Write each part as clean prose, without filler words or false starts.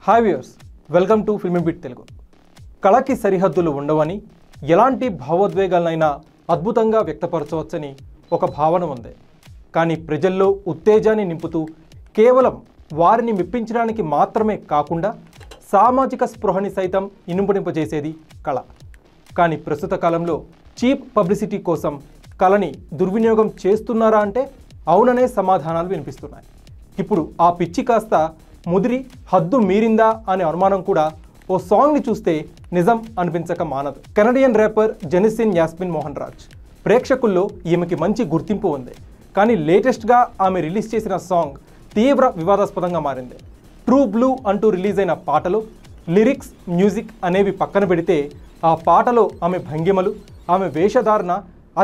Hi viewers, welcome to Filmibeat Telugu. కళకి సరిహద్దులు ఉండవని, ఎలాంటి భావోద్వేగాలనైనా అద్భుతంగా వ్యక్తపరచవచ్చని ఒక భావన ఉంది. కానీ ప్రజల్లో ఉత్తేజాన్ని నింపుతూ కేవలం వారిని మెప్పించడానికి మాత్రమే కాకుండా సామాజిక స్పృహని సైతం ఇనుంపడింపజేసేది కళ. కానీ ప్రస్తుత కాలంలో చీప్ పబ్లిసిటీ కోసం కళని దుర్వినియోగం చేస్తున్నారా అంటే అవుననే సమాధానాలు వినిపిస్తున్నాయి. ఇప్పుడు ఆ పిచ్చి కాస్త ముదిరి హద్దు మీరిందా అనే అనుమానం కూడా ఓ సాంగ్ని చూస్తే నిజం అనిపించక మానదు. కెనడియన్ ర్యాపర్ జెనిసిన్ యాస్మిన్ మోహన్ రాజ్ ప్రేక్షకుల్లో ఈమెకి మంచి గుర్తింపు ఉంది. కానీ లేటెస్ట్గా ఆమె రిలీజ్ చేసిన సాంగ్ తీవ్ర వివాదాస్పదంగా మారింది. ట్రూ బ్లూ అంటూ రిలీజ్ అయిన పాటలో లిరిక్స్, మ్యూజిక్ అనేవి పక్కన పెడితే ఆ పాటలో ఆమె భంగిమలు, ఆమె వేషధారణ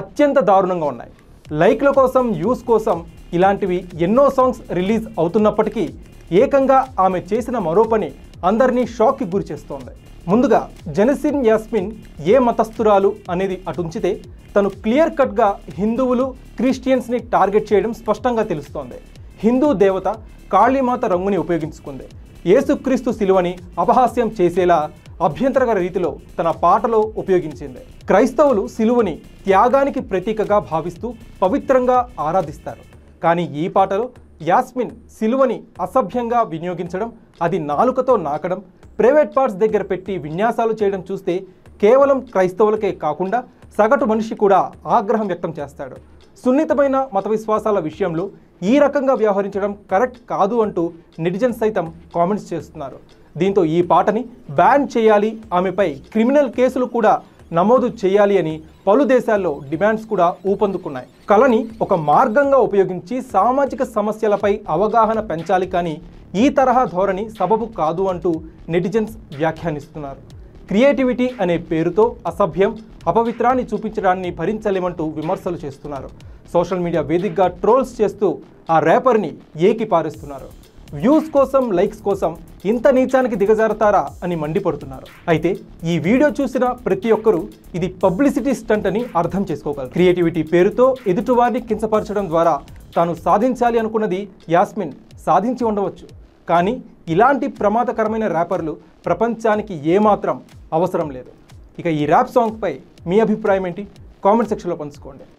అత్యంత దారుణంగా ఉన్నాయి. లైక్ల కోసం, వ్యూస్ కోసం ఇలాంటివి ఎన్నో సాంగ్స్ రిలీజ్ అవుతున్నప్పటికీ ఏకంగా ఆమె చేసిన మరో పని అందరినీ షాక్కి గురి చేస్తోంది. ముందుగా జెనిసిన్ యాస్మిన్ ఏ మతస్థురాలు అనేది అటుంచితే తను క్లియర్ కట్గా హిందువులు, క్రిస్టియన్స్ని టార్గెట్ చేయడం స్పష్టంగా తెలుస్తోంది. హిందూ దేవత కాళీమాత రంగుని ఉపయోగించుకుంది. యేసుక్రీస్తు శిలువని అపహాస్యం చేసేలా అభ్యంతరకర రీతిలో తన పాటలో ఉపయోగించింది. క్రైస్తవులు శిలువని త్యాగానికి ప్రతీకగా భావిస్తూ పవిత్రంగా ఆరాధిస్తారు. కానీ ఈ పాటలో యాస్మిన్ శిలువని అసభ్యంగా వినియోగించడం, అది నాలుకతో నాకడం, ప్రైవేట్ పార్ట్స్ దగ్గర పెట్టి విన్యాసాలు చేయడం చూస్తే కేవలం క్రైస్తవులకే కాకుండా సగటు మనిషి కూడా ఆగ్రహం వ్యక్తం చేస్తాడు. సున్నితమైన మత విశ్వాసాల విషయంలో ఈ రకంగా వ్యవహరించడం కరెక్ట్ కాదు అంటూ నెటిజన్స్ సైతం కామెంట్స్ చేస్తున్నారు. దీంతో ఈ పాటని బ్యాన్ చేయాలి, ఆమెపై క్రిమినల్ కేసులు కూడా నమోదు చేయాలి అని పలు దేశాల్లో డిమాండ్స్ కూడా ఊపందుకున్నాయి. కళని ఒక మార్గంగా ఉపయోగించి సామాజిక సమస్యలపై అవగాహన పెంచాలి, కానీ ఈ తరహా ధోరణి సబబు కాదు అంటూ నెటిజన్స్ వ్యాఖ్యానిస్తున్నారు. క్రియేటివిటీ అనే పేరుతో అసభ్యం, అపవిత్రాన్ని చూపించడాన్ని భరించలేమంటూ విమర్శలు చేస్తున్నారు. సోషల్ మీడియా వేదికగా ట్రోల్స్ చేస్తూ ఆ ర్యాపర్ని ఏకి పారేస్తున్నారు. వ్యూస్ కోసం, లైక్స్ కోసం ఇంత నీచానికి దిగజారతారా అని మండిపడుతున్నారు. అయితే ఈ వీడియో చూసిన ప్రతి ఒక్కరూ ఇది పబ్లిసిటీ స్టంట్ అని అర్థం చేసుకోగలరు. క్రియేటివిటీ పేరుతో ఎదుటివారిని కించపరచడం ద్వారా తాను సాధించాలి అనుకున్నది యాస్మిన్ సాధించి ఉండవచ్చు. కానీ ఇలాంటి ప్రమాదకరమైన ర్యాపర్లు ప్రపంచానికి ఏమాత్రం అవసరం లేదు. ఇక ఈ ర్యాప్ సాంగ్పై మీ అభిప్రాయం ఏంటి? కామెంట్ సెక్షన్లో పంచుకోండి.